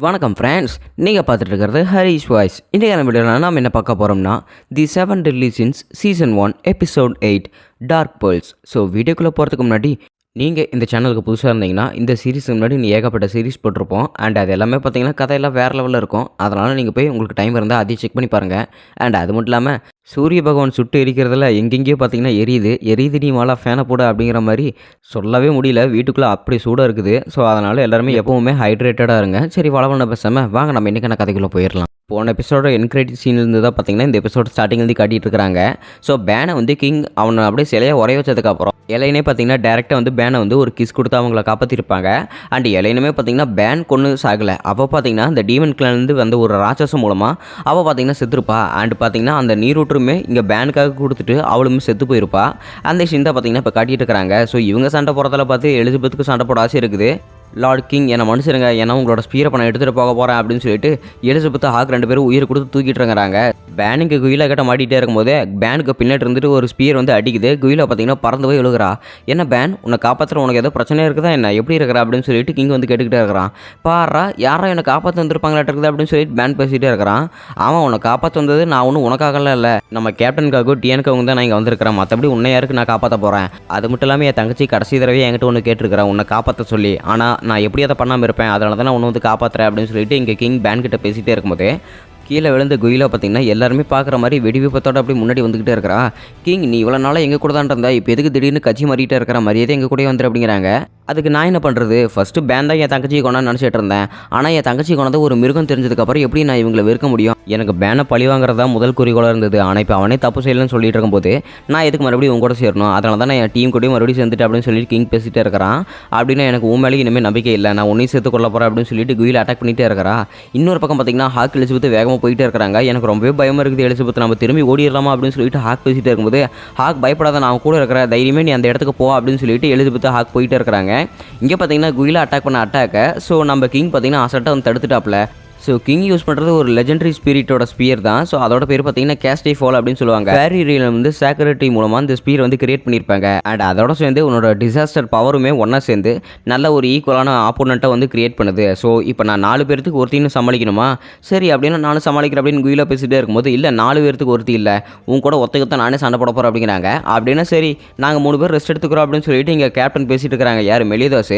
வணக்கம் ஃப்ரெண்ட்ஸ், நீங்கள் பார்த்துட்டு இருக்கிறது ஹரிஷ் வாய்ஸ். இன்றைக்கான வீடியோவில் நாம் என்ன பார்க்க போகிறோம்னா the 7 Deadly Sins season 1 episode 8 dark pearls. So வீடியோக்குள்ளே போகிறதுக்கு முன்னாடி நீங்கள் இந்த சேனலுக்கு புதுசாக இருந்தீங்கன்னா இந்த சீரிஸ்க்கு முன்னாடி ஏகப்பட்ட சீரிஸ் போட்டிருப்போம். அண்ட் அது எல்லாமே பார்த்தீங்கன்னா கதையெல்லாம் வேறு லெவலில் இருக்கும். அதனால் நீங்கள் போய் உங்களுக்கு டைம் இருந்தால் அதையும் செக் பண்ணி பாருங்கள். அண்ட் அது மட்டும் இல்லாமல் சூரிய பகவான் சுட்டு எரிக்கிறதுல எங்கெங்கேயோ பார்த்தீங்கன்னா எரியுது நீ மாலா ஃபேனை போட அப்படிங்கிற மாதிரி சொல்லவே முடியல. வீட்டுக்குள்ளே அப்படி சூடாக இருக்குது. ஸோ அதனால் எல்லாருமே எப்போவுமே ஹைட்ரேட்டடாக இருங்க. சரி, வளவன பேசாமல் வாங்க நம்ம இன்றைக்கான கதைக்குள்ளே போயிடலாம். போன எபிசோட என்கிரெடிட் சீன்லேருந்து தான் பார்த்தீங்கன்னா இந்த எபிசோட் ஸ்டார்டிங்லேருந்து காட்டிகிட்டு இருக்காங்க. ஸோ பேனை வந்து கிங் அவனை அப்படியே சிலையாக உரைய வச்சதுக்கப்புறம் எலைனே பார்த்தீங்கன்னா டேரெக்டாக வந்து பேனை வந்து ஒரு கிஸ் கொடுத்து அவங்கள காப்பாற்றிருப்பாங்க. அண்ட் எலைனுமே பார்த்தீங்கன்னா பேன் கொண்டு சாகலை. அவள் பார்த்தீங்கன்னா இந்த டீமன் கிளான்லேருந்து வந்த ஒரு ராட்சசம் மூலமாக அவள் பார்த்தீங்கன்னா செத்துருப்பா. அண்ட் பார்த்தீங்கன்னா அந்த நீரூற்றுமே இங்கே பேனுக்காக கொடுத்துட்டு அவளுமே செத்து போயிருப்பா. அந்த சீன் தான் பார்த்தீங்கன்னா இப்போ காட்டிகிட்டு இருக்கிறாங்க. ஸோ இவங்க சண்டை போகிறதில் பார்த்து எலிசபெத்துக்கு சண்டை போட ஆசை இருக்குது. லார்ட் கிங் என்னை மனுஷருங்க, ஏன்னா உங்களோட ஸ்பீரை பண்ண எடுத்துகிட்டு போக போகிறேன் அப்படின்னு சொல்லிட்டு எலிசபெத் ஹாக் 2 பேரும் உயிர் கொடுத்து தூக்கிட்டு இருக்கிறாங்க. பேனுக்கு குயிலா கிட்ட மாட்டிகிட்டே இருக்கும்போது பேனுக்கு பின்னாடி இருந்துட்டு ஒரு ஸ்பீர் வந்து அடிக்குது. குயிலா பார்த்தீங்கன்னா பறந்து போய் விழுகிறா. என்ன பேன், உன்னை காப்பாற்றுற உனக்கு ஏதோ பிரச்சனை இருக்குதா என்ன, எப்படி இருக்கிறா அப்படின்னு சொல்லிட்டு கிங் வந்து கேட்டுக்கிட்டே இருக்கிறான். பாரா யாரோ என்னை காப்பாற்ற வந்துருப்பாங்களாட்டு இருக்குது அப்படின்னு சொல்லிட்டு பேன் பேசிகிட்டே இருக்கிறான். அவன் உன்னை காப்பாற்ற வந்தது நான் ஒன்றும் உனக்காகலாம் இல்லை, நம்ம கேப்டனுக்காகவும் டிஎனுக்காகவும் தான் நான் இங்கே வந்திருக்கிறேன். மற்றபடி உன்னை யாருக்கு நான் காப்பாற்ற போகிறேன். அது மட்டும் இல்லாமல் என் தங்கச்சி கடைசி தடவை என்கிட்ட ஒன்று கேட்டிருக்கிறேன் உன்னை காப்பாற்ற சொல்லி. ஆனால் நான் எப்படி அதை பண்ணாமல் இருப்பேன், அதனால தான் நான் ஒன்று வந்து காப்பாற்றுறேன் அப்படின்னு சொல்லிட்டு இங்கே கிங் பேன் கிட்ட பேசிகிட்டே இருக்கும்போது கீழே விழுந்த குயிலா பார்த்தீங்கன்னா எல்லாருமே பார்க்குற மாதிரி வெடிவிப்பத்தோட அப்படி முன்னாடி வந்துக்கிட்டே இருக்கிறா. கிங், நீ இவ்வளோ நாளாக எங்கள் கூட தான் இருந்தா, இப்போ எதுக்கு திடீர்னு கட்சி மாறிட்டே இருக்கிற மாதிரியே எங்கள் கூட வந்துரு அப்படிங்கிறாங்க. அதுக்கு நான் என்ன பண்ணுறது, ஃபஸ்ட்டு பேன் தான் என் தங்கச்சி கொண்டான்னு நினச்சிட்டு இருந்தேன். ஆனால் என் தங்கச்சி கொண்டது ஒரு மிருகம் தெரிஞ்சதுக்கப்புறம் எப்படி நான் இவங்களை வெறுக்க முடியும். எனக்கு பேனை பழி வாங்குறதா முதல் குறிக்கோளாக இருந்தது. ஆனால் இப்போ அவனே தப்பு செய்யலன்னு சொல்லிட்டு இருக்கும்போது நான் எதுக்கு மறுபடியும் உங்க கூட சேரணும், அதனால தான் நான் என் டீம் கூடயும் மறுபடியும் சேர்ந்துட்டு அப்படின்னு சொல்லிட்டு கிங் பேசிகிட்டே இருக்கிறான். அப்படின்னா எனக்கு உண்மையிலேயே இனிமேல் நம்பிக்கை இல்லை, நான் உன்னையும் சேர்த்து கொள்ள போகிறேன் அப்படின்னு சொல்லிட்டு குயில் அட்டாக் பண்ணிகிட்டே இருக்கிறா. இன்னொரு பக்கம் பார்த்தீங்கன்னா ஹாக் எலிசபெத் வேகமாக போயிட்டே இருக்கிறாங்க. எனக்கு ரொம்பவே பயமாக இருக்குது. எலிசபெத் நம்ம திரும்பி ஓடிடலாமா அப்படின்னு சொல்லிட்டு ஹாக் பேசிகிட்டே இருக்கும்போது ஹாக் பயப்படாத, நான் கூட இருக்கிற தைரியமே நீ அந்த இடத்துக்கு போ அப்படின்னு சொல்லிட்டு எலிசபெத் ஹாக் போயிட்டே இருக்கிறாங்க. இங்கே பார்த்தீங்கன்னா குயிலா அட்டாக் பண்ண அட்டாக்கை ஸோ நம்ம கிங் பார்த்தீங்கன்னா அசட்டாக வந்து தடுத்துட்டாப்ல. ஸோ கிங் யூஸ் பண்ணுறது ஒரு லெஜெண்டரி ஸ்பிரிட்டோட ஸ்பியர் தான். ஸோ அதோட பேர் பார்த்தீங்கன்னா கேஸ்டே ஃபால் அப்படின்னு சொல்லுவாங்க. ஃபேரி ரீல் வந்து சேக்ரிட்டி மூலமாக இந்த ஸ்பியர் வந்து கிரியேட் பண்ணியிருப்பாங்க. அண்ட் அதோட சேர்ந்து உன்னோட டிசாஸ்டர் பவருமே ஒன்றா சேர்ந்து நல்ல ஒரு ஈக்குவலான ஆப்போனண்ட்டை வந்து கிரியேட் பண்ணுது. ஸோ இப்போ நான் 4 பேருக்கு ஒருத்தின்னு சமாளிக்கணுமா, சரி அப்படின்னு நானும் சமாளிக்கிறேன் அப்படின்னு குயிலாக பேசிகிட்டே இருக்கும்போது இல்லை 4 பேருக்கு ஒருத்தி இல்லை, உன் கூட ஒத்தைக்கத்தான் நானே சண்டை போட போகிறேன் அப்படிங்கிறாங்க. அப்படின்னா சரி நாங்கள் 3 பேர் ரெஸ்ட் எடுத்துக்கிறோம் அப்படின்னு சொல்லிட்டு இங்கே கேப்டன் பேசிட்டு இருக்கிறாங்க. யார், மெலிதாஸ்.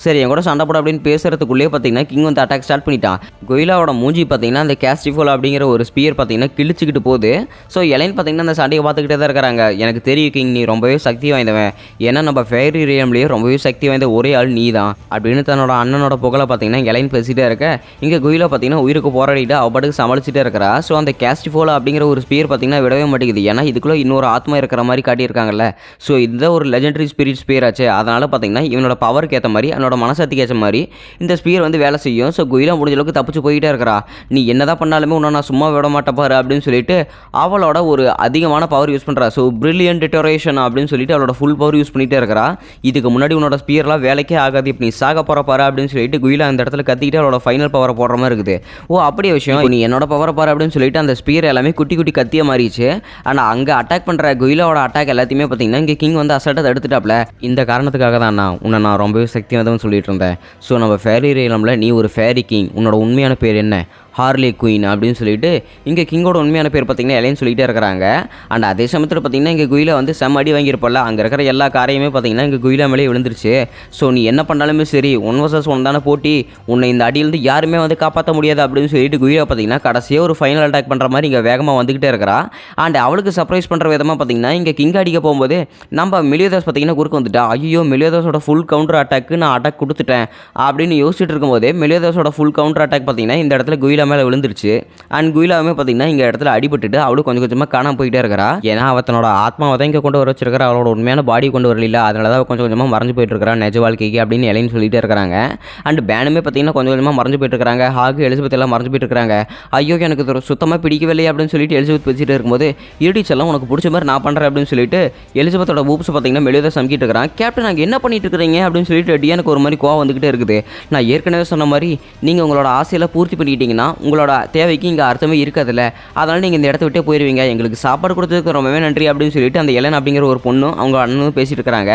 சரி என் கூட சண்டை போட அப்படின்னு பேசுறதுக்குள்ளே பார்த்தீங்கன்னா கிங் வந்து அட்டாக் ஸ்டார்ட் பண்ணிட்டான். குயிலா மூஞ்சி பார்த்தீங்கன்னா அந்த கேஸ்டிஃபோல் அப்படிங்கிற ஒரு ஸ்பியர் பார்த்தீங்கன்னா கிழிச்சிக்கிட்டு போகுது. ஸோ எலைன் பார்த்தீங்கன்னா அந்த சண்டையை பார்த்துக்கிட்டே தான் இருக்கிறாங்க. எனக்கு தெரியும் கிங், நீ ரொம்பவே சக்தி வாய்ந்தவன், ஏன்னா நம்ம ஃபேரி ரேம்லேயே ரொம்பவே சக்தி வாய்ந்த ஒரே ஆள் நீ தான் அப்படின்னு தன்னோட அண்ணனோட புகழை பார்த்தீங்கன்னா எலைன் பேசிகிட்டே இருக்க இங்கே குயிலா பார்த்தீங்கன்னா உயிருக்கு போராடிட்டு அவப்பாட்டுக்கு சமாளிச்சுட்டே இருக்கிறா. ஸோ அந்த கேஸ்டிஃபோல் அப்படிங்கிற ஒரு ஸ்பியர் பார்த்தீங்கன்னா விடவே மாட்டேங்குது. ஏன்னா இதுக்குள்ளே இன்னொரு ஆத்மா இருக்கிற மாதிரி காட்டியிருக்காங்கல்ல. ஸோ இதுதான் ஒரு லெஜெண்டரி ஸ்பிரிட் ஸ்பியர் ஆச்சு. அதனால் பார்த்தீங்கன்னா இவனோட பவருக்கு ஏற்ற மாதிரி அவனோட மனசக்திக்கு ஏற்ற மாதிரி இந்த ஸ்பியர் வந்து வேலை செய்யும். ஸோ குயிலா முடிஞ்ச அளவுக்கு தப்பிச்சு போயிட்டே இருக்கிறா. நீ என்னதான் பண்ணாலுமே உன்னை நான் சும்மா விட மாட்டேன் பாரு அப்படின்னு சொல்லிட்டு அவளோட ஒரு அதிகமான பவர் யூஸ் பண்ணுறா. ஸோ பிரில்லியன்ட் டிட்டரேஷன் அப்படின்னு சொல்லிட்டு அவளோட ஃபுல் பவர் யூஸ் பண்ணிகிட்டே இருக்கிறா. இதுக்கு முன்னாடி உன்னோட ஸ்பியர்லாம் வேலைக்கே ஆகாது, இப்போ நீ சாக போகிற பாரு அப்படின்னு சொல்லிட்டு குயிலா அந்த இடத்துல கத்திக்கிட்டு அவளோட ஃபைனல் பவரை போடுற மாதிரி இருக்குது. ஓ அப்படியே விஷயம், நீ என்னோட பவரை பாரு அப்படின்னு சொல்லிட்டு அந்த ஸ்பியர் எல்லாமே குட்டி குட்டி கத்திய மாறிச்சு. ஆனால் அங்கே அட்டாக் பண்ணுற குயிலாவோட அட்டாக் எல்லாத்தையுமே பார்த்தீங்கன்னா இங்கே கிங் வந்து அசல்ட்டாக தடுத்துட்டாப்ல. இந்த காரணத்துக்காக தான் உன்னை நான் ரொம்பவே சக்தி வந்தவன் சொல்லிட்டு இருந்தேன். ஸோ நம்ம ஃபேரி ரேலமில் நீ ஒரு ஃபேரி கிங், உன்னோட உண்மையான பேர் என்ன, ஹார்லே குயின் அப்படின்னு சொல்லிட்டு இங்கே கிங்கோட உண்மையான பேர் பார்த்தீங்கன்னா எலைன்னு சொல்லிகிட்டே இருக்கிறாங்க. அண்ட் அதே சமயத்தில் பார்த்தீங்கன்னா இங்கே குயிலா வந்து செம்ம அடி வாங்கியிருப்பல, அங்கே இருக்கிற எல்லா காரையுமே பார்த்தீங்கன்னா இங்கே குயிலா மேலே விழுந்துருச்சு. ஸோ நீ என்ன பண்ணாலுமே சரி 1 vs 1 தானே போட்டி, உன்னை இந்த அடியிலேருந்து யாருமே வந்து காப்பாற்ற முடியாது அப்படின்னு சொல்லிட்டு குயிலா பார்த்தீங்கன்னா கடைசியாக ஒரு ஃபைனல் அட்டாக் பண்ணுற மாதிரி இங்கே வேகமாக வந்துக்கிட்டே இருக்கிறா. அண்ட் அவளுக்கு சர்ப்ரைஸ் பண்ணுற விதமாக பார்த்தீங்கன்னா இங்கே கிங் அடிக்க போகும்போது நம்ம மெலியோதாஸ் பார்த்தீங்கன்னா குறுக்க வந்துட்டா. ஐயோ மெலியோதாஸோட ஃபுல் கவுண்டர் அட்டாக்கு நான் அட்டாக் கொடுத்துட்டேன் அப்படின்னு யோசிச்சுட்டு இருக்கும்போது மெலியோதாஸோட ஃபுல் கவுண்டர் அட்டாக் பார்த்தீங்கன்னா இந்த இடத்துல குயிலா மேலே விழுந்துருச்சு. அண்ட் குயிலாவுமே பார்த்தீங்கன்னா இங்கே இடத்துல அடிபட்டுட்டு அவளும் கொஞ்சம் கொஞ்சமாக காணாமல் போயிட்டே இருக்கிறா. ஏன்னா அவள் தன்னோட ஆத்மாவை தான் இங்கே கொண்டு வர வச்சிருக்கிறா, அவளோட உண்மையான பாடி கொண்டு வரல, அதனால தான் கொஞ்சம் கொஞ்சமாக மறைஞ்சு போயிட்டு இருக்கிறா நிஜ வாழ்க்கைக்கு அப்படின்னு எலைன்னு சொல்லிட்டே இருக்கிறாங்க. அண்ட் பேனுமே பார்த்தீங்கன்னா கொஞ்சம் கொஞ்சமாக மறைஞ்சு போயிட்டு இருக்கிறாங்க. ஹாக் எலிசபெத் எல்லாம் மறைஞ்சு போயிட்டு இருக்கிறாங்க. ஐயோ எனக்கு சுத்தமாக பிடிக்கவில்லை அப்படின்னு சொல்லிட்டு எலிசபெத் பேசிட்டு இருக்கும்போது இருடிச்செல்லாம் உனக்கு பிடிச்ச மாதிரி நான் பண்ணுறேன் அப்படின்னு சொல்லிட்டு எலிசபெத்தோட பூப்ஸ் பார்த்தீங்கன்னா மெலியோதா சமைக்கிட்டு இருக்கிறான். கேப்டன் நாங்கள் என்ன பண்ணிட்டு இருக்கிறீங்க அப்படின்னு சொல்லிட்டு டியானுக்கு ஒரு மாதிரி கோவம் வந்துகிட்டே இருக்குது. நான் ஏற்கனவே சொன்ன மாதிரி நீங்கள் உங்களோட ஆசையெல்லாம் பூர்த்தி பண்ணிக்கிட்டீங்கன்னா உங்களோட தேவைக்கு இங்கே அர்த்தமே இருக்காதுல்ல, அதனால் நீங்கள் இந்த இடத்த விட்டே போயிடுவீங்க, எங்களுக்கு சாப்பாடு கொடுத்ததுக்கு ரொம்பவே நன்றி அப்படின்னு சொல்லிட்டு அந்த எலைன் அப்படிங்கிற ஒரு பொண்ணும் அவங்க அண்ணனும் பேசிட்டு இருக்கிறாங்க.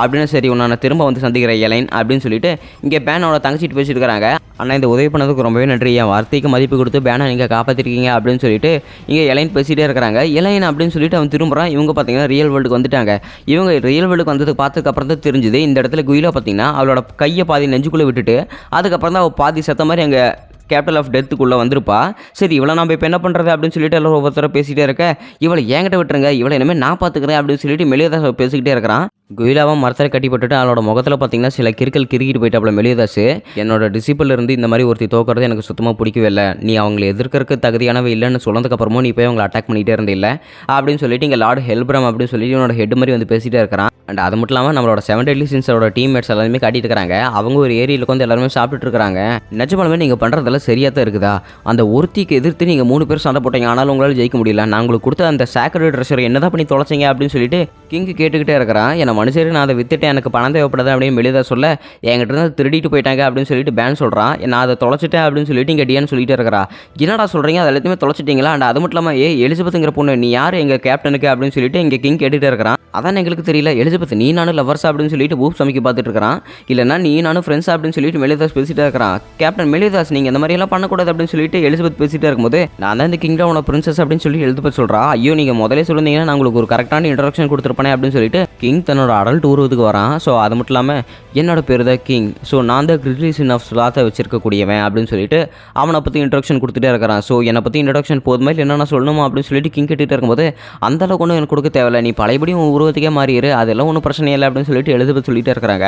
அப்படின்னு சரி உன்னை நான் திரும்ப வந்து சந்திக்கிறேன் எலைன் அப்படின்னு சொல்லிட்டு இங்கே பேனோட தங்கச்சிட்டு பேசிட்டு இருக்கிறாங்க. ஆனால் இந்த உதவி பண்ணதுக்கு ரொம்பவே நன்றி, என் வார்த்தைக்கு மதிப்பு கொடுத்து பேனை நீங்கள் காப்பாற்றிருக்கீங்க அப்படின்னு சொல்லிட்டு இங்கே எலைன் பேசிகிட்டே இருக்கிறாங்க. எலைன் அப்படின்னு சொல்லிட்டு அவன் திரும்புகிறான். இவங்க பார்த்தீங்கன்னா ரியல் வேர்ல்டுக்கு வந்துட்டாங்க. இவங்க ரியல் வேர்ல்டுக்கு வந்ததுக்கு பார்த்ததுக்கப்புறம் தான் தெரிஞ்சுது இந்த இடத்துல குயிலா பார்த்தீங்கன்னா அவளோட கையை பாதி நெஞ்சுக்குள்ளே விட்டுட்டு அதுக்கப்புறம் தான் அவள் பாதி செத்த மாதிரி அங்கே கேபிட்டல் ஆஃப் டெத்துக்குள்ளே வந்திருப்பா. சரி இவளை நம்ம இப்போ என்ன பண்ணுறது அப்படின்னு சொல்லிட்டு எல்லோரும் ஒவ்வொருத்தர பேசிகிட்டே இருக்க, இவளை என்கிட்ட விட்டுருங்க, இவளை இனிமேல் நான் பார்த்துக்கிறேன் அப்படின்னு சொல்லிட்டு மெலியதாஸ் பேசிக்கிட்டே இருக்கிறான். குயிலாவும் மரத்தில் கட்டி போட்டுட்டு அவளோட முகத்தில் பார்த்தீங்கன்னா சில கிறுக்கல் கிறுக்கிட்டு போயிட்டாப்புல மெலியதாஸ். என்னோட டிசிப்பிள் இருந்து இந்த மாதிரி ஒருத்தி தோக்கிறது எனக்கு சுத்தமாக பிடிக்கவே இல்லை, நீ அவங்களை எதிர்க்கிறதுக்கு தகுதியானவே இல்லைன்னு சொன்னதுக்கப்புறமும் நீ போய் அவங்களை அட்டாக் பண்ணிகிட்டே இருந்தில்லை அப்படின்னு சொல்லிட்டு இங்கே லார்டு ஹெல்ப்ரம் அப்படின்னு சொல்லிட்டு இவனோட ஹெட் மாதிரி வந்து பேசிகிட்டே இருக்கிறான். அண்ட் அது மட்டும் இல்லாமல் நம்மளோட 7 Deadly Sinsோட டீம்மேட்ஸ் எல்லாருமே காட்டிட்டு இருக்காங்க. அவங்க ஒரு ஏரியில் வந்து எல்லாருமே சாப்பிட்டுட்டு இருக்காங்க. நிஜமாலுமே நீங்கள் பண்ணுறதெல்லாம் சரியாக தான் இருக்குதா? அந்த ஒருத்திக்கு எதிர்த்து நீங்கள் 3 பேர் சண்டை போட்டீங்க, ஆனாலும் உங்களால் ஜெயிக்க முடியல. நான் உங்களுக்கு கொடுத்த அந்த சேக்ரெட் ட்ரெஷர் என்னதான் பண்ணி தொலைச்சிங்க அப்படின்னு சொல்லிட்டு கிங் கேட்டுக்கிட்டே இருக்கிறான். என்னை மனுஷரு நான் அதை வித்துட்டேன், எனக்கு பணம் தேவைப்படுது அப்படின்னு வெளியே சொல்ல, என்கிட்ட இருந்து திருடிட்டு போயிட்டாங்க அப்படின்னு சொல்லிட்டு பேன் சொல்கிறான். நான் அதை தொலைச்சிட்டேன் அப்படின்னு சொல்லிட்டு இங்கே டியான் சொல்லிட்டு இருக்கிறா. என்னடா சொல்கிறீங்க, அது எல்லாத்தையுமே தொலைச்சிட்டிங்களா? அண்ட் அது மட்டும் இல்லாமல் எலிசபெத்துங்கிற பொண்ணு நீ யார் எங்கள் கேப்டனுக்கு அப்படின்னு சொல்லிட்டு இங்கே கிங் கேட்டுகிட்டே இருக்கிறான். அதான் எங்களுக்கு தெரியல, எலிசபெத் நீ நானும் லவர்ஸ் அப்படின்னு சொல்லிட்டு பூப் சமைக்க பார்த்துட்டு இருக்கிறான். இல்லைனா நீ நானும் ஃப்ரெண்ட்ஸ் அப்படின்னு சொல்லிட்டு மெலிதாஸ் பேசிட்டே இருக்கிறான். கேப்டன் மெலிதாஸ் நீங்கள் இந்த மாதிரியெல்லாம் பண்ணக்கூடாது அப்படின்னு சொல்லிட்டு எலிசபெத் பேசிட்டே இருக்கும்போது, நான் தான் இந்த கிங்டமோட பிரின்சஸ் அப்படின்னு சொல்லி எலிசபெத் சொல்கிறா. ஐயோ நீங்கள் முதலே சொல்லியிருந்தீங்கன்னா நான் உங்களுக்கு ஒரு கரெக்டான இன்ட்ரடக்ஷன் கொடுத்துருப்பேன் அப்படின்னு சொல்லிட்டு கிங் தன்னோட அடல்ட் உருவத்துக்கு வரான். ஸோ அது மட்டும் இல்லாமல் என்னோட பேர் தான் கிங், ஸோ நான் தான் கிரிட்டிலிசன் ஆஃப் ஸ்லாத்தை வச்சிருக்கக்கூடியவன் அப்படின்னு சொல்லிட்டு அவனை பற்றி இன்ட்ரடக்ஷன் கொடுத்துட்டே இருக்கிறான். ஸோ என்னை பற்றி இன்ட்ரடக்ஷன் போதுமா இல்லை என்னென்ன சொல்லணுமா அப்படின்னு சொல்லிட்டு கிங் கேட்டுகிட்டே இருக்கும்போது, அந்த அளவுக்கு ஒன்றும் எனக்கு கொடுக்க தேவையில்லை, நீ பழையபடி உன் உருவத்துக்கே மாறிடு, அதெல்லாம் ஒன்றும் பிரச்சனை இல்லை அப்படின்னு சொல்லிட்டு எலிசபெத் சொல்லிகிட்டே இருக்கிறாங்க.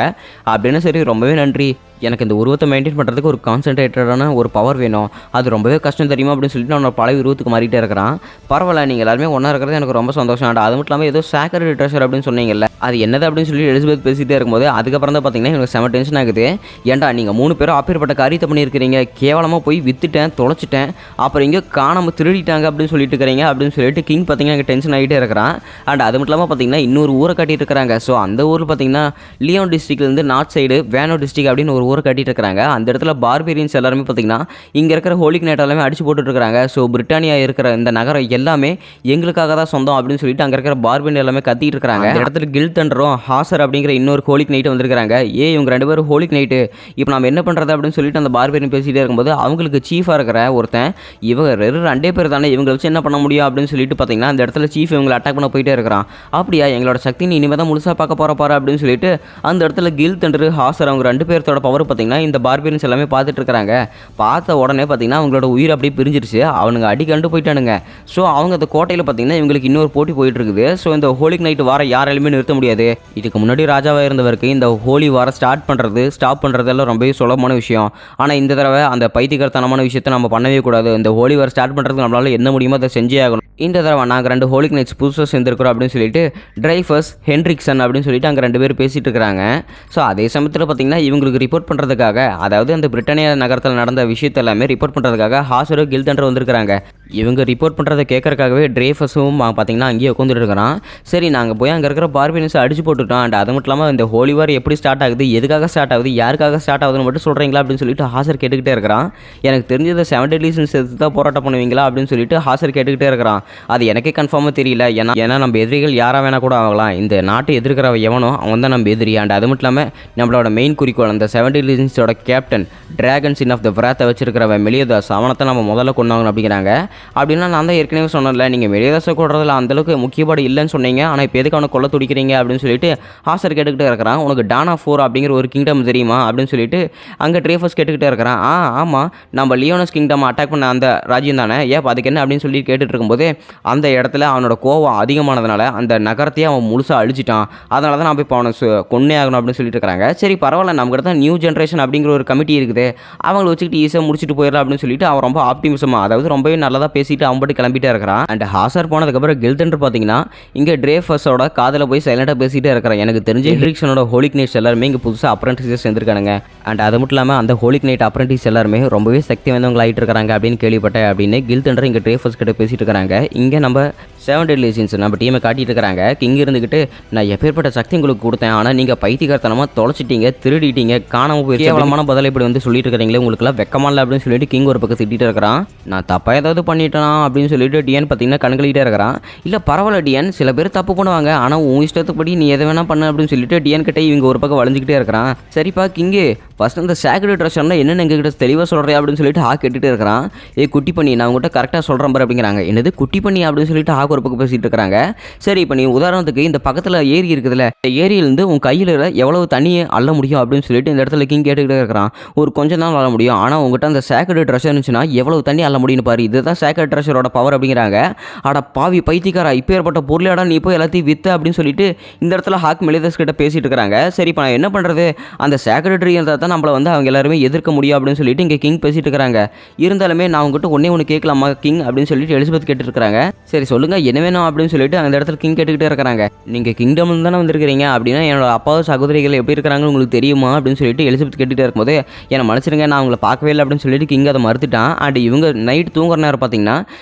அப்படின்னு சரி ரொம்பவே நன்றி, எனக்கு இந்த உருவத்தை மெயின்டைன் பண்ணுறதுக்கு ஒரு கான்சன்ட்ரேட்டடான ஒரு பவர் வேணும், அது ரொம்பவே கஷ்டம் தெரியுமா அப்படின்னு சொல்லிட்டு அவனோட பழைய உருவத்துக்கு மாறிட்டே இருக்கிறான். பரவாயில்ல நீங்கள் எல்லாருமே ஒன்றா இருக்கிறது எனக்கு ரொம்ப சந்தோஷம். அது மட்டும் இல்லாமல் ஏதோ சேக்ரெட் ட்ரெஷர் அப்படின்னு சொன்னீங்கல்ல, அது என்னது அப்படின்னு சொல்லி எலிசபெத் பேசிகிட்டே இருக்கும்போது அதுக்கப்புறம் தான் பார்த்தீங்கன்னா எனக்கு செம டென்ஷன் ஆகுது. ஏன்டா நீங்கள் 3 பேரும் அப்பேற்பட்ட காரியத்தை பண்ணியிருக்கிறீங்க, கேவலமாக போய் வித்துட்டேன் தொலைச்சிட்டேன், அப்புறம் இங்கே காணாமல் திருடிட்டாங்க அப்படின்னு சொல்லிட்டு இருக்கிறீங்க அப்படின்னு சொல்லிட்டு கிங் பார்த்தீங்கன்னா எனக்கு டென்ஷன் ஆகிட்டே இருக்கிறான். அண்ட் அது மட்டும் இல்லாமல் பார்த்தீங்கன்னா இன்னொரு ஊரை கட்டிட்டு இருக்கிறாங்க. ஸோ அந்த ஊரில் பார்த்தீங்கன்னா லியோன் டிஸ்ட்ரிக்ட்லேருந்து நார்த் சைடு வேனோ டிஸ்ட்ரிக்ட் அப்படின்னு ஒரு ஊரை கட்டிட்டு இருக்கிறாங்க. அந்த இடத்துல பார்பேரியன்ஸ் எல்லாருமே பார்த்தீங்கன்னா இங்கே இருக்கிற ஹோலி நைட் எல்லாமே அடிச்சு போட்டுட்டு இருக்காங்க. ஸோ பிரிட்டானியா இருக்கிற இந்த நகரம் எல்லாமே எங்களுக்காக தான் சொந்தம் அப்படின்னு சொல்லிட்டு அங்கே இருக்கிற பார்பேரியன் எல்லாமே கத்திட்டு இருக்காங்க. அந்த இடத்துல கில் தண்டரும் ஹாசர் அப்படிங்கிற இன்னொரு ஹோலிக் நைட்டு வந்திருக்காங்க. இவங்க 2 பேரும் ஹோலிக் நைட்டு, இப்போ நம்ம என்ன பண்ணுறது அப்படின்னு சொல்லிட்டு அந்த பார்பேரியன் பேசிகிட்டே இருக்கும்போது அவங்களுக்கு சீஃபாக இருக்கிற ஒருத்தன், இவங்க 2 பேர் தானே, இவங்களை வச்சு என்ன பண்ண முடியும் அப்படின்னு சொல்லிட்டு பார்த்தீங்கன்னா அந்த இடத்துல சீஃப் இவங்களை அட்டாக் பண்ண போயிட்டே இருக்கிறான். அப்படியா எங்களோட சக்தி நீ இனிமேல் தான் முழுசாக பார்க்க போகிற அப்படின்னு சொல்லிட்டு அந்த இடத்துல கில் தண்டர் ஹாசர் அவங்க 2 பேர்த்தோட பவர் பார்த்தீங்கன்னா இந்த பார்பேரியன்ஸ் எல்லாமே பார்த்துட்டு இருக்காங்க. பார்த்த உடனே பார்த்தீங்கன்னா அவங்களோட உயிர் அப்படியே பிரிஞ்சிருச்சு, அவனுங்க அடிக்கண்டு போயிட்டானுங்க. ஸோ அவங்க அந்த கோட்டையில் பார்த்தீங்கன்னா இவங்களுக்கு இன்னொரு போட்டி போயிட்டு இருக்குது. ஸோ இந்த ஹோலிக் நைட் வார யாராலுமே நிறுத்த முடியாது. இதுக்கு முன்னாடி ராஜாவாக இருந்தவருக்கு இந்த ஹோலி வாரம் ஸ்டாப் பண்ணுறதெல்லாம் ரொம்பவே சுலபமான விஷயம். ஆனால் இந்த தடவை அந்த பைத்தியக்காரத்தனமான விஷயத்தை நம்ம பண்ணவே கூடாது. இந்த ஹோலி வாரம் ஸ்டார்ட் பண்ணுறதுக்கு நம்மளால என்ன முடியுமோ அதை செஞ்சே ஆகணும். இந்த தடவை நாங்கள் 2 ஹோலிக் நைட்ஸ் புதுசாக சேர்ந்துருக்கிறோம் அப்படின்னு சொல்லிட்டு டிரைஃபர்ஸ் ஹென்ரிக்சன் அப்படின்னு சொல்லிட்டு அங்கே 2 பேர் பேசிகிட்டு இருக்கிறாங்க. ஸோ அதே சமயத்தில் பார்த்தீங்கன்னா இவங்களுக்கு ரிப்போர்ட் பண்ணுறதுக்காக, அதாவது அந்த பிரிட்டானியா நகரத்தில் நடந்த விஷயத்தை எல்லாமே ரிப்போர்ட் பண்ணுறதுக்காக ஹாசரும் கில் தண்டர் வந்திருக்கிறாங்க. இவங்க ரிப்போர்ட் பண்ணுறதை கேட்கறதுக்காகவே டிரைஃபர்ஸும் பார்த்தீங்கன்னா அங்கேயே உட்காந்துட்டு இருக்கிறான். சரி நாங்கள் போய் அங்கே இருக்கிற பார்பேரியன்ஸை அடிச்சு போட்டுட்டோம். அண்ட் அது மட்டும் இல்லாமல் இந்த ஹோலி வார் எப்படி ஸ்டார்ட் ஆகுது, எதுக்காக ஸ்டார்ட் ஆகுது, யாருக்காக ஸ்டார்ட் ஆகுதுன்னு மட்டும் சொல்கிறீங்களா அப்படின்னு சொல்லிட்டு ஹாசர் கேட்டுக்கிட்டே இருக்கிறான். எனக்கு தெரிஞ்சதை 7 Deadly Sins எடுத்து தான் போராட்டம் பண்ணுவீங்களா அப்படின்னு சொல்லிட்டு ஹாசர் கேட்டுக்கிட்டே இருக்கிறான். அது எனக்கே கன்ஃபார்மாக தெரியல, ஏன்னா நம்ம எதிரிகள் யாராக வேணா கூட ஆகலாம், இந்த நாட்டை எதிர்க்கிற எவனோ அவன் தான் நம்ம எதிரி. அண்ட் அது மட்டும் இல்லாமல் நம்மளோட மெயின் குறிக்கோள் அந்த 7 Deadly Sinsோட captain dragon sin of the விராத்தை வச்சிருக்கிறவன் மெலியதாஸ், அவனை தான் நம்ம முதல்ல கொண்டாங்கணும் அப்படிங்கிறாங்க. அப்படின்னா நான் தான் ஏற்கனவே சொன்னல, நீங்கள் மெலியதாஸை கொள்றதுல அந்தளவுக்கு முக்கியப்பாடு இல்லைன்னு சொன்னீங்க, ஆனால் இப்போ எதுக்கு அவனை கொல்ல துடிக்கிறீங்க அப்படின்னு சொல்லிட்டு ஹாசர் கேட்டுக்கிட்டே இருக்கிறான். உனக்கு டானா 4 அப்படிங்கிற ஒரு கிங்டம் தெரியுமா அப்படின்னு சொல்லிட்டு அங்கே ட்ரேஃபர்ஸ் கேட்டுக்கிட்டே இருக்கிறான். ஆமாம், நம்ம லியோனஸ் கிங்டம் அட்டாக் பண்ண அந்த ராஜ்யம் தானே, ஏப்பா அதுக்கு என்ன அப்படின்னு சொல்லி கேட்டுட்டு இருக்கும்போது அந்த இடத்துல அவனோட கோவம் அதிகமானதுனால அந்த நகரத்தையே அவன் முழுசாக அழிச்சிட்டான், அதனால தான் நான் போய் இப்போ அவனை கொன்னே ஆகணும் அப்படின்னு சொல்லிட்டு இருக்கிறாங்க. சரி பரவாயில்ல, நம்மகிட்ட தான் நியூ ஜென்ரேஷன் அப்படிங்கிற ஒரு கமிட்டி இருக்குது, அவங்களை வச்சுக்கிட்டு ஈஸியாக முடிச்சுட்டு போயிடலாம் அப்படின்னு சொல்லிட்டு அவன் ரொம்ப ஆப்டிமிசமாக, அதாவது ரொம்பவே நல்லதாக பேசிட்டு அவன் பட்டு கிளம்பிட்டே இருக்கிறான். அண்ட் ஹாசர் போனதுக்கப்புறம் கில் தண்டர் பார்த்தீங்கன்னா இங்கே டிரைஃபர்ஸோட காதில் போய் சைலண்டாக பேசிகிட்டே இருக்கிறான். எனக்கு தெரிஞ்ச ஹென்ரிக்சனோட ஹோலிக் நைட்ஸ் எல்லாருமே இங்கே புதுசாக அப்ரெண்டிஸஸ் சேர்ந்துருக்கானுங்க. அண்ட் அது மட்டும் இல்லாமல் அந்த ஹோலிக் நைட் அப்ரெண்டிஸ் எல்லாருமே ரொம்பவே சக்தி வாய்ந்தவங்க ஆகிட்டு இருக்காங்க அப்படின்னு கேள்விப்பட்டேன் அப்படின்னு கில் தண்டர் இங்கே டிரைஃபர்ஸ் கிட்ட பேசிட்டு இருக்கிறாங்க. இங்கே நம்ம 7 Deadly Sins நம்ம டீமை காட்டிட்டு இருக்கிறாங்க. கிங் இருந்துக்கிட்டு நான் எப்பேற்பட்ட சக்தி உங்களுக்கு கொடுத்தேன், ஆனால் நீங்கள் பைத்தியக்காரத்தனமாக தொலைச்சிட்டீங்க, திருடிட்டீங்க, காணாமல் போய் கேவலமான பதில் இப்படி வந்து சொல்லிட்டு இருக்கிறீங்களே, உங்களுக்குலாம் வெக்கமா இல்லை அப்படின்னு சொல்லிட்டு கிங் ஒரு பக்கம் திட்டிட்டு இருக்கிறான். நான் தப்பாக ஏதாவது பண்ணிட்டேனா அப்படின்னு சொல்லிட்டு டிஎன் பார்த்தீங்கன்னா கண்களிட்டே இருக்கிறான். இல்லை பரவாயில்ல டிஎன், சில பேர் தப்பு பண்ணுவாங்க, ஆனால் உன் இஷ்டத்துப்படி நீ எதை வேணா பண்ண அப்படின்னு சொல்லிட்டு டிஎன் கிட்டே இவங்க ஒரு பக்கம் வளைஞ்சிக்கிட்டே இருக்கிறான். சரிப்பா கிங்கு ஃபஸ்ட் அந்த சேக்ரெட் ட்ரெஷர்னா என்னென்னு எங்ககிட்ட தெளிவாக சொல்கிறேன் அப்படின்னு சொல்லிட்டு ஹாக் கேட்டுகிட்டே இருக்கிறான். குட்டி பண்ணி நான் உங்கள்கிட்ட கரெக்டாக சொல்கிறேன் பாரு அப்படிங்கிறாங்க. என்னது குட்டி பண்ணி அப்படின்னு சொல்லிட்டு ஹாக் ஒரு பக்கம் பேசிகிட்டு இருக்கிறாங்க. சரி இப்போ நீ உதாரணத்துக்கு இந்த பக்கத்தில் ஏரி இருக்குதுல்ல, இந்த ஏரியிலேருந்து உன் கையில் எவ்வளவு தண்ணியை அள்ள முடியும் அப்படின்னு சொல்லிட்டு இந்த இடத்துல கிங் கேட்டுக்கிட்டே இருக்கிறான். ஒரு கொஞ்சம் தான் அள்ள முடியும், ஆனால் உங்கள்கிட்ட அந்த சேக்ரெட் ட்ரெஷர் இருந்துச்சுன்னா எவ்வளவு தண்ணி அள்ள முடியும்னு பாரு, இதுதான் சேக்ரெட் ட்ரெஷரோட பவர் அப்படிங்கிறாங்க. அட பாவி பைத்தியக்காரா, இப்போ ஏற்பட்ட பொருளாடா நீ போய் எல்லாத்தையும் விற்று அப்படின்னு சொல்லிட்டு இந்த இடத்துல ஹாக் மெலிதாஸ் கிட்ட பேசிட்டு இருக்கிறாங்க. சரி இப்போ நான் என்ன பண்ணுறது, அந்த சேக்ரெட்டரி இருந்தால் தான் நம்மளை வந்து அவங்க எல்லாருமே எதிர்க்க முடியும் அப்படின்னு சொல்லிட்டு இங்கே கிங் பேசிட்டு இருக்கிறாங்க. இருந்தாலுமே நான் உங்ககிட்ட ஒன்று கேட்கலாமா கிங் அப்படின்னு சொல்லிட்டு எலிசபெத் கேட்டுருக்காங்க. சரி சொல்லுங்கள் என்ன வேணும் அப்படின்னு சொல்லிட்டு அந்த இடத்துல கிங் கேட்டுக்கிட்டே இருக்கிறாங்க. நீங்கள் கிங்டம் தானே வந்திருக்கிறீங்க, அப்படின்னா என்னோட அப்பாவும் சகோதரிகள் எப்படி இருக்கிறாங்கன்னு உங்களுக்கு தெரியுமா அப்படின்னு சொல்லிட்டு எலிசபெத் கேட்டுகிட்டே இருக்கும்போது என்னை மன்னிச்சிருங்க நான் அவங்களை பார்க்கவே இல்லை அப்படின்னு சொல்லிட்டு கிங் அதை மறுத்துட்டான். அண்ட் இவங்க நைட் தூங்குற நேரம் பார்த்தீங்கன்னா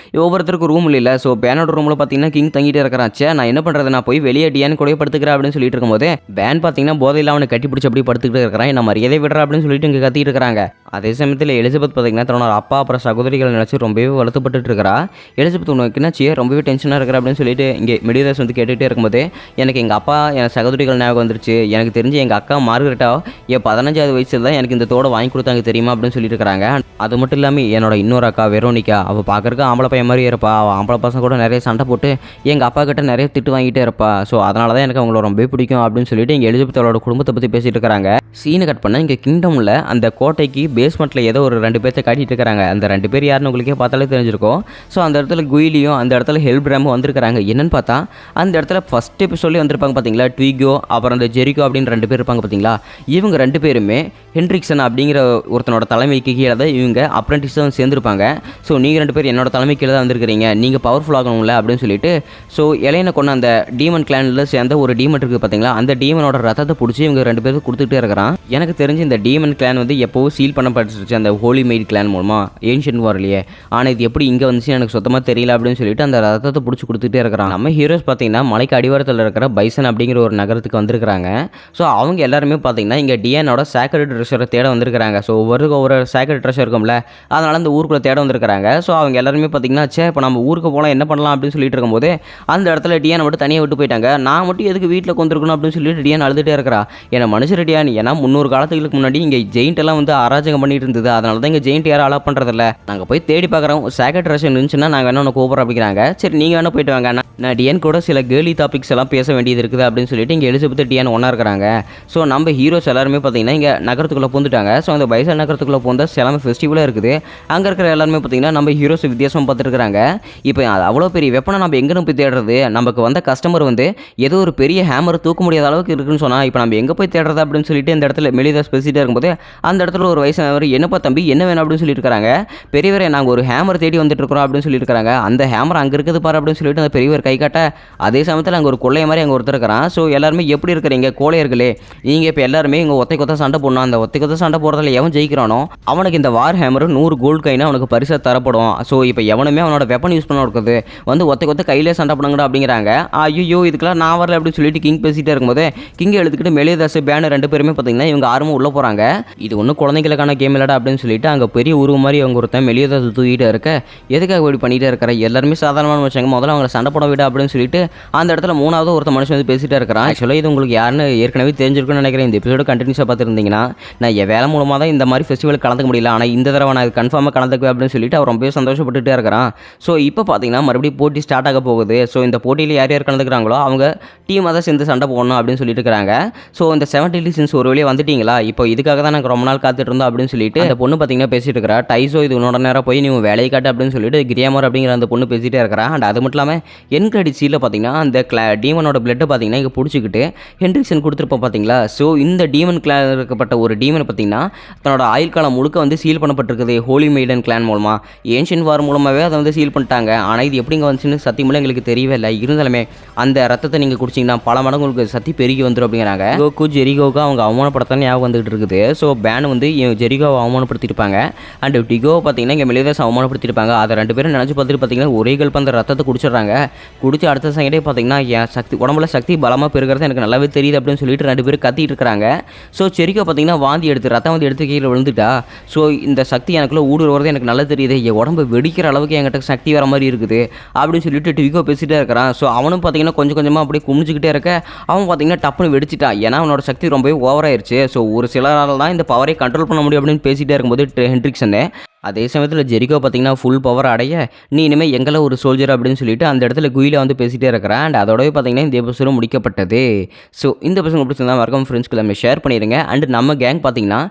ஒவ்வொருத்தருக்கு ரூம் இல்லை. ஸோ பேனோட ரூமில் பார்த்தீங்கன்னா கிங் தங்கிட்டே இருக்கிறான். நான் என்ன பண்ணுறது, நான் போய் வெளியே டியான்னு கூட படுத்துக்கிறேன் அப்படின்னு சொல்லிட்டு இருக்கும்போது பேன் பார்த்தீங்கன்னா போதையில் அவனை கட்டி பிடிச்சி அப்படி படுத்துக்கிட்டு இருக்கிறான். என்ன மரியாதை விடுற அப்படின்னு சொல்லிட்டு இங்கே கத்திட்டு இருக்கிறாங்க. அதே சமயத்தில் எலிசபெத் பார்த்தீங்கன்னா தன்னோட அப்பா அப்புறம் சகோதரிகள் நினச்சி ரொம்பவே வருத்தப்பட்டு இருக்கிறா. எலிசபெத் உனக்கு என்னாச்சு ரொம்பவே டென்ஷனாக இருக்கிற அப்படின்னு சொல்லிட்டு இங்கே மெலிதாஸ் வந்து கேட்டுகிட்டே இருக்கும்போது எனக்கு எங்கள் அப்பா என் சகோதரிகள் ஞாபகம் வந்துருச்சு. எனக்கு தெரிஞ்சு எங்கள் அக்கா மார்கரெட்டா என் 15வது வயசில் தான் எனக்கு இந்த தோட வாங்கி கொடுத்தாங்க தெரியுமா அப்படின்னு சொல்லிட்டு இருக்கிறாங்க. அது மட்டும் இல்லாமல் என்னோட இன்னொரு அக்கா வெரோனிகா, அவள் பார்க்குறக்கு ஆம்பளை பையன் மாதிரி இருப்பா. அவள் ஆம்பளை பசங்க கூட நிறைய சண்டை போட்டு எங்கள் அப்பா கிட்ட நிறைய திட்டு வாங்கிட்டே இருப்பா. ஸோ அதனால தான் எனக்கு அவங்கள ரொம்ப பிடிக்கும் அப்படின்னு சொல்லிட்டு இங்கே எலிசபெத்தோட குடும்பத்தை பற்றி பேசிட்டு இருக்கிறாங்க. சீனை கட் பண்ண இங்கே கிங்டமில் அந்த கோட்டைக்கு பேஸ்மெண்ட்டில் ஏதோ ஒரு 2 பேர்த்த காட்டிட்டு இருக்கிறாங்க. அந்த 2 பேர் யாருன்னு உங்களுக்கே பார்த்தாலே தெரிஞ்சிருக்கும். ஸோ அந்த இடத்துல குயிலியும் அந்த இடத்துல ஹெல்பிராமும் வந்திருக்கிறாங்க. என்னன்னு பார்த்தா அந்த இடத்துல ஃபஸ்ட் எபிசோட்லேயே வந்திருப்பாங்க பார்த்தீங்களா, ட்விகோ அப்புறம் அந்த ஜெரிகோ அப்படின்னு 2 பேர் இருப்பாங்க பார்த்தீங்களா. இவங்க 2 பேருமே ஹென்ட்ரிக்சன் அப்படிங்கிற ஒருத்தனோட தலைமைக்கு கீழே தான் இவங்க அப்ரெண்டிஸாக சேர்ந்துருப்பாங்க. ஸோ நீங்கள் 2 பேர் என்னோட தலைமை கீழே தான் வந்திருக்கிறீங்க, நீங்கள் பவர்ஃபுல் ஆகணும்ல அப்படின்னு சொல்லிட்டு ஸோ இலையனை கொண்டு அந்த டீமன் கிளானில் சேர்ந்த ஒரு டீமன் இருக்குது பார்த்தீங்களா, அந்த டீமனோட ரத்தத்தை பிடிச்சி இவங்க 2 பேருக்கு கொடுத்துட்டே இருக்கிறான். எனக்கு தெரிஞ்சு இந்த டீமன் கிளான் வந்து எப்போவும் சீல் பண்ணப்பட்டுருச்சு அந்த ஹோலி மெய்ட் கிளான் மூலமாக ஏன்ஷியன்ட் வார்லையே. ஆனால் இது எப்படி இங்கே வந்துச்சு எனக்கு சுத்தமாக தெரியல அப்படின்னு சொல்லிட்டு அந்த ரத்தத்தை பிடிச்சி கொடுத்துட்டே இருக்கிறான். நம்ம ஹீரோஸ் பார்த்தீங்கன்னா மலைக்கு அடிவாரத்தில் இருக்கிற பைசன் அப்படிங்கிற ஒரு நகரத்துக்கு வந்திருக்கிறாங்க. ஸோ அவங்க எல்லாருமே பார்த்தீங்கன்னா இங்கே டியானோட சேக்ரெட் ட்ரெஷரை தேட வந்திருக்கிறாங்க. ஸோ ஒவ்வொரு சேக்ரெட் ட்ரெஷர் இருக்கும்ல, அதனால் அந்த ஊருக்குள்ளே தேட வந்திருக்கிறாங்க. ஸோ அவங்க எல்லாருமே பார்த்தீங்கன்னா இப்போ நம்ம ஊருக்கு போகலாம் என்ன பண்ணலாம் அப்படின்னு சொல்லிட்டு இருக்கும்போது அந்த இடத்துல டியானை மட்டும் தனியாக விட்டு போயிட்டாங்க. நான் மட்டும் எதுக்கு வீட்டில் கொண்டிருக்கணும் அப்படின்னு சொல்லிட்டு டியான் அழுதுகிட்டே இருக்கிறா. ஏன்னா மனுஷர் டியான், ஏன்னா 300 காலத்துக்கு முன்னாடி இங்கே ஜெயிண்ட் எல்லாம் வந்து அராஜகம் பண்ணிட்டு இருந்தது. அதனால தான் இங்கே ஜெயிண்ட் யாரும் அலோவ் பண்ணுறதில்ல. நாங்கள் போய் தேடி பார்க்குறோம், சேக்ரெட் ட்ரெஷர் இருந்துச்சுன்னா நாங்கள் வேணா உனக்கு கூப்பிட்றோம் அப்படிங்கிறாங்க. சரி நீங்கள் வேணா போயிட்டு வாங்க, நான் டியான் கூட சில கேர்லி டாபிக்ஸ் எல்லாம் பேச வேண்டியது இருக்குது அப்படின்னு சொல்லிட்டு இங்கே எலிசபெத் டியான் ஒன்றா இருக்கிறாங்க. ஸோ நம்ம ஹீரோஸ் எல்லாருமே பார்த்தீங்கன்னா இங்கே நகரத்துக்குள்ளே பூந்துட்டாங்க. ஸோ அந்த பைசன் நகரத்துக்குள்ளே பூந்தா சிலமே ஃபெஸ்டிவலாக இருக்குது. அங்கே இருக்கிற எல்லாருமே பார்த்தீங்கன்னா நம்ம ஹீரோஸ் வித்தியாசம் பார்த்துருக்காங்க. இப்போ அவ்வளோ பெரிய வெப்பனை நம்ம எங்கே போய் தேடுறது, நமக்கு வந்த கஸ்டமர் வந்து ஏதோ ஒரு பெரிய ஹேமர் தூக்க முடியாத அளவுக்கு இருக்குன்னு சொன்னால் இப்போ நம்ம எங்கே போய் தேடுறது அப்படின்னு சொல்லிட்டு இந்த இடத்துல மெலிதாஸ் பேசிகிட்டே இருக்கும்போது அந்த இடத்துல ஒரு வயசானவர் என்னப்பா தம்பி என்ன வேணும் அப்படின்னு சொல்லிட்டு இருக்காங்க. பெரியவரை நாங்கள் ஒரு ஹேமர் தேடி வந்துட்டு இருக்கிறோம் அப்படின்னு சொல்லிட்டு இருக்காங்க. அந்த ஹேமர் அங்கே இருக்குது பாரு அப்படின்னு சொல்லிட்டு அந்த பெரியவர் கை காட்ட அதே சமயத்தில் அங்கே ஒரு கொள்ளைய மாதிரி அங்கே ஒருத்தர் இருக்கிறான். ஸோ எல்லாருமே எப்படி இருக்கிறீங்க கோழையர்களே, நீங்கள் இப்போ எல்லாருமே இங்கே ஒத்தை கொத்த சண்டை போடணும். அந்த ஒத்தை கொத்த சண்டை போடுறதுல எவன் ஜெயிக்கிறானோ அவனுக்கு இந்த வார் ஹேமர் 100 கோல்டு கைனா அவனுக்கு பரிசாக தரப்படும். ஸோ இப்போ எவனுமே அவனோட வெப்பன் யூஸ் பண்ண இருக்குது வந்து ஒத்தை கொத்த கையிலே சண்டை பண்ணுங்கடா அப்படிங்கிறாங்க. ஐயோ இதுக்கெல்லாம் நான் வரல அப்படின்னு சொல்லிட்டு கிங் பேசிகிட்டே இருக்கும்போது கிங்கை எடுத்துக்கிட்டு மெலிதாஸ் பேனு 2 பேருமே பார்த்தீங்கன்னா இவங்க ஆர்வம் உள்ளே போகிறாங்க. இது ஒன்றும் குழந்தைகளுக்கான கேம் இல்லடா அப்படின்னு சொல்லிட்டு அங்கே பெரிய உருவம் மாதிரி அவங்க ஒருத்தன் மெலிதாஸ் தூக்கிட்டே இருக்க எதுக்காக இப்படி பண்ணிகிட்டே இருக்கிற, எல்லாருமே சாதாரணமான வச்சாங்க, முதல்ல அவங்க சண்டை போட விட அப்படின்னு சொல்லிட்டு அந்த இடத்துல 3வது ஒருத்த மனுஷன் வந்து பேசிகிட்டே இருக்கிறான். ஆக்சுவலாக இது உங்களுக்கு யாருன்னு ஏற்கனவே தெரிஞ்சிருக்குன்னு நினைக்கிறேன். இந்த எபிசோடு கண்டினியூஸாக பார்த்துருந்தீங்கன்னா நான் என் வேலை மூலமாக தான் இந்த மாதிரி ஃபெஸ்டிவல் கலந்துக்க முடியல, ஆனால் இந்த தடவை நான் கன்ஃபார்மாக கலந்துக்குவேன் அப்படின்னு சொல்லிட்டு அவர் ரொம்பவே சந்தோஷப்பட்டுட்டே இருக்கிறான். ஸோ இப்போ பார்த்தீங்கன்னா மறுபடியும் போட்டி ஸ்டார்ட் ஆக போகுது. ஸோ இந்த போட்டியில் யார் யார் கலந்துக்கிறாங்களோ அவங்க டீமாக தான் சேர்ந்து சண்டை போடணும் அப்படின்னு சொல்லிட்டு இருக்கிறாங்க. ஸோ இந்த 70 சீன்ஸ் ஒரு வழியாக வந்துட்டீங்களா, இப்போ இதுக்காக தான் நாங்கள் ரொம்ப நாள் காத்துட்டு இருந்தோம் அப்படின்னு சொல்லிட்டு அந்த பொண்ணு பார்த்தீங்கன்னா பேசிட்டு இருக்கிறா. டைசோ இது உன்னோட நேரம் போய் நீ வேலையை காட்டு அப்படின்னு சொல்லிட்டு கிரியாமர் அப்படிங்கிற அந்த பொண்ணு பேசிகிட்டே இருக்கிறான். அண்ட் அது மட்டும் இல்லாமல் என் கிரெடிட் சீலில் பார்த்தீங்கன்னா அந்த டீமனோட பிளட்டை பார்த்தீங்கன்னா இங்கே பிடிச்சிக்கிட்டு ஹென்ட்ரிக்சன் கொடுத்துருப்போம் பார்த்தீங்களா. ஸோ இந்த டீமன் கிளான் இருக்கப்பட்ட ஒரு டீமனை பார்த்தீங்கன்னா தன்னோட ஆயுள் காலம் முழுக்க வந்து சீல் பண்ணப்பட்டிருக்குது ஹோலி மெய்டன் கிளான் மூலமாக. ஏன்ஷியன்ட் வார் மூலமாகவே அதை வந்து சீல் பண்ணிட்டாங்க. ஆனால் இது எப்படிங்க வந்துச்சுன்னு சத்தியமில்லை எங்களுக்கு தெரியவே இல்லை. இருந்தாலுமே அந்த ரத்தத்தை நீங்கள் குடிச்சிங்கன்னா பல மடங்கு உங்களுக்கு சத்தி பெருகி வந்துடும் அப்படிங்கிறாங்க. கோக்கு ஜெரிகோவுக்கு அவங்க அவமானப்படுத்த ஞாபகம் வந்துகிட்டு இருக்குது. ஸோ பேன் வந்து ஜெரிகோவை அவமானப்படுத்திருப்பாங்க. அண்ட் டிகோவை பார்த்தீங்கன்னா இங்கே மெலிதாஸ் அவமானப்படுத்திருப்பாங்க. அதை 2 பேரும் நினச்சி பார்த்துட்டு பார்த்தீங்கன்னா ஒரே கல்ப்பு அந்த ரத்தத்தை குடிச்சிடுறாங்க. குடிச்சு அடுத்த செகண்டே பார்த்தீங்கன்னா என் சக்தி உடம்புல சக்தி பலமாக பெருகிறது எனக்கு நல்லாவே தெரியுது அப்படின்னு சொல்லிட்டு 2 பேரும் கத்திட்டு இருக்கிறாங்க. ஸோ ஜெரிகோ பார்த்தீங்கன்னா வாந்தி எடுத்து ரத்தம் வந்து எடுத்து கீழே விழுந்துட்டா. ஸோ இந்த சக்தி எனக்குள்ள ஊடுருவது எனக்கு நல்லா தெரியுது, என் உடம்பு வெடிக்கிற அளவுக்கு என்கிட்ட சக்தி வர மாதிரி இருக்குது அப்படின்னு சொல்லிட்டு டிகோ பேசிகிட்டே இருக்கிறான். ஸோ அவனும் பார்த்தீங்கன்னா கொஞ்சம் கொஞ்சமாக அப்படியே குமிஞ்சிக்கிட்டே இருக்க அவன் பார்த்தீங்கன்னா டப்புன்னு வெடிச்சிட்டான். ஏன்னா அவனோட சக்தி ரொம்பவே ஓவராயிருச்சு. ஸோ ஒரு சில சிலரால் தான் இந்த பவரை கண்ட்ரோல் பண்ண முடியும் அப்படின்னு பேசிகிட்டே இருக்கும்போது ஹென்ட்ரிக்ஸனு அதே சமயத்தில் ஜெரிகோ பார்த்தீங்கன்னா ஃபுல் பவர் அடைய நீ இனிமேல் எங்களை ஒரு சோல்ஜர் அப்படின்னு சொல்லிட்டு அந்த இடத்துல குயில வந்து பேசிகிட்டே இருக்கிறேன். அண்ட் அதோடவே பார்த்தீங்கன்னா இந்த எபிசோடும் முடிக்கப்பட்டது. ஸோ இந்த எபிசோட் பிடிச்சிருந்தா மறக்காம ஃப்ரெண்ட்ஸ்க்கு எல்லாமே ஷேர் பண்ணிடுங்க. அண்ட் நம்ம கேங் பார்த்தீங்கன்னா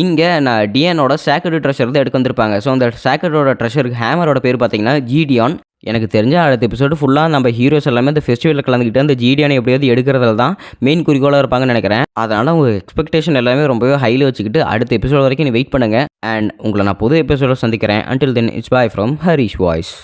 இங்கே நான் டிஎனோட சேக்ரெட் ட்ரெஷர் தான் எடுக்க வந்திருப்பாங்க. ஸோ அந்த சேக்ரெட்டோட ட்ரெஷருக்கு ஹேமரோட பேர் பார்த்தீங்கன்னா ஜிடியான். எனக்கு தெரிஞ்ச அடுத்த எபிசோடு ஃபுல்லாக நம்ம ஹீரோஸ் எல்லாமே அந்த ஃபெஸ்டிவலில் கலந்துக்கிட்டு அந்த ஜிடியானை எப்படியாவது எடுக்கிறதுல தான் மெயின் குறிக்கோளாக இருப்பாங்கன்னு நினைக்கிறேன். அதனால் உங்கள் எக்ஸ்பெக்டேஷன் எல்லாமே ரொம்பவே ஹையில் வச்சுக்கிட்டு அடுத்த எபிசோட் வரைக்கும் நீ வெயிட் பண்ணுங்கள். அண்ட் உங்களை நான் புது எபிசோட சந்திக்கிறேன். Until then it's bye from Harish voice.